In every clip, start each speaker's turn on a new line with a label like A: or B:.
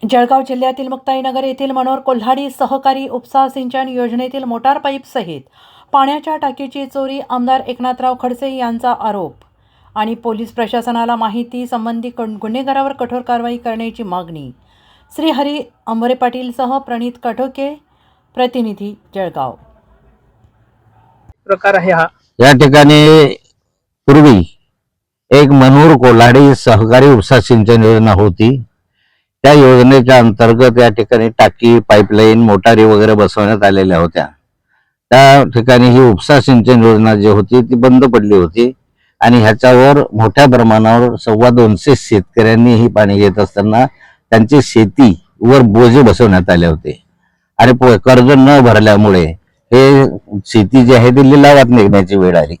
A: जळगाव जिल्ह्यातील मुक्ताईनगर येथील मनोहर कोल्हाडी सहकारी उपसा सिंचन योजनेतील मोटार पाईप सहित पाण्याच्या टाकीची चोरी, आमदार एकनाथराव खडसे यांचा आरोप. आणि पोलीस प्रशासनाला माहिती संबंधी गुन्हेगारावर कठोर कारवाई करण्याची मागणी. श्री हरी अंबरे पाटील सह प्रणित कठोके, प्रतिनिधी जळगाव.
B: प्रकार आहे हा.
C: या ठिकाणी पूर्वी एक मनोहर कोल्हाडी सहकारी उपसा सिंचन योजना होती. त्या योजनेच्या अंतर्गत या ठिकाणी टाकी, पाईपलाईन, मोटारी वगैरे बसवण्यात आलेल्या होत्या. त्या ठिकाणी ही उपसा सिंचन योजना जी होती ती बंद पडली होती आणि ह्याच्यावर मोठ्या प्रमाणावर 250 शेतकऱ्यांनी ही पाणी घेत असताना त्यांची शेतीवर बोजे बसवण्यात आले होते आणि कर्ज न भरल्यामुळे हे शेती जी आहे ती लिलावात निघण्याची वेळ आली.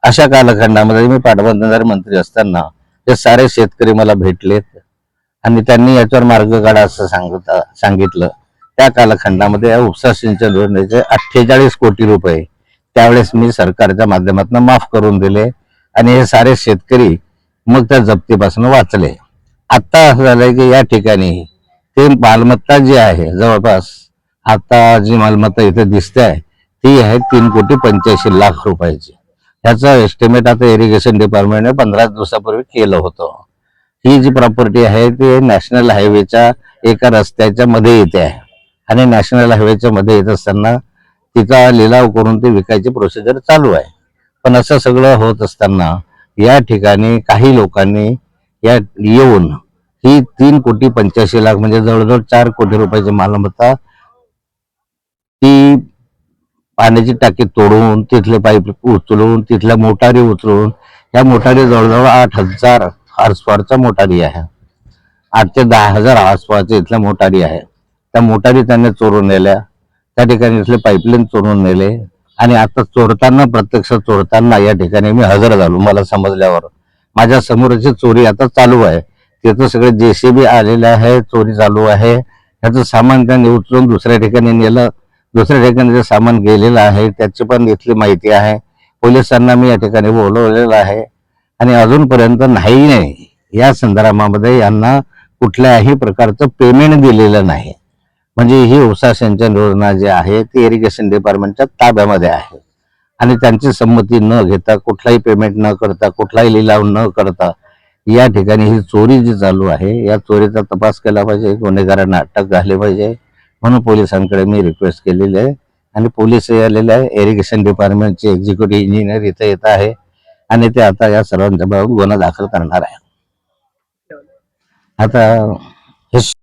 C: अशा कालखंडामध्ये मी पाटबंधारे मंत्री असताना हे सारे शेतकरी मला भेटलेत आणि त्यांनी याच्यावर मार्ग काढा असं सांगितलं. त्या कालखंडामध्ये या उपसा सिंचन योजनेचे 48 कोटी रुपये त्यावेळेस मी सरकारच्या माध्यमातून माफ करून दिले आणि हे सारे शेतकरी मग त्या जप्तीपासून वाचले. आता असं झालंय की या ठिकाणी ते मालमत्ता जी आहे, जवळपास आता जी मालमत्ता इथे दिसते आहे ती आहे 3,85,00,000 रुपयाची. ह्याचा एस्टिमेट आता इरिगेशन डिपार्टमेंटने 15 दिवसापूर्वी केलं होतं. ही जी प्रॉपर्टी आहे ती नॅशनल हायवेच्या एका रस्त्याच्या मध्ये येते आहे आणि नॅशनल हायवेच्या मध्ये येत असताना तिचा लिलाव करून ती विकायची प्रोसिजर चालू आहे. पण असं सगळं होत असताना या ठिकाणी काही लोकांनी या येऊन ही 3,85,00,000 म्हणजे जवळजवळ 4 कोटी रुपयाची मालमत्ता ती पाण्याची टाकी तोडून, तिथले पाईप उचलून, तिथल्या मोटारी उचलून, या मोटारी जवळजवळ 8,000 हॉर्सपॉवरच्या मोटारी आहे. 8 ते 10,000 हॉर्सपॉवरच्या इथल्या मोटारी आहे. त्या मोटारी त्यांनी चोरून नेल्या. त्या ठिकाणी इथले पाईपलाईन चोरून नेले आणि आता प्रत्यक्ष चोरताना या ठिकाणी मी हजर झालो. मला समजल्यावर माझ्या समोरची चोरी आता चालू आहे. तिथं सगळे JCB आलेले आहे, चोरी चालू आहे. ह्याचं सामान त्यांनी उचलून दुसऱ्या ठिकाणी नेलं. दुसऱ्या ठिकाणी जे सामान गेलेलं आहे त्याची पण इथली माहिती आहे. पोलिसांना मी या ठिकाणी बोलवलेलं आहे आणि अजूनपर्यंत नाही या संदर्भामध्ये यांना कुठल्याही प्रकारचं पेमेंट दिलेलं नाही. म्हणजे ही उपसा सिंचन योजना जी आहे ती इरिगेशन डिपार्टमेंटच्या ताब्यामध्ये आहे आणि त्यांची संमती न घेता, कुठलाही पेमेंट न करता, कुठलाही लिलाव न करता या ठिकाणी ही चोरी जी चालू आहे या चोरीचा तपास केला पाहिजे, गुन्हेगारांना अटक झाली पाहिजे म्हणून पोलिसांकडे मी रिक्वेस्ट केलेली आहे. आणि पोलीस आलेले आहे. इरिगेशन डिपार्टमेंटचे एक्झिक्युटिव्ह इंजिनियर इथे येत आहे आणि ते आता या सर्वांच्या बाबत गुन्हा दाखल करणार आहे. आता हे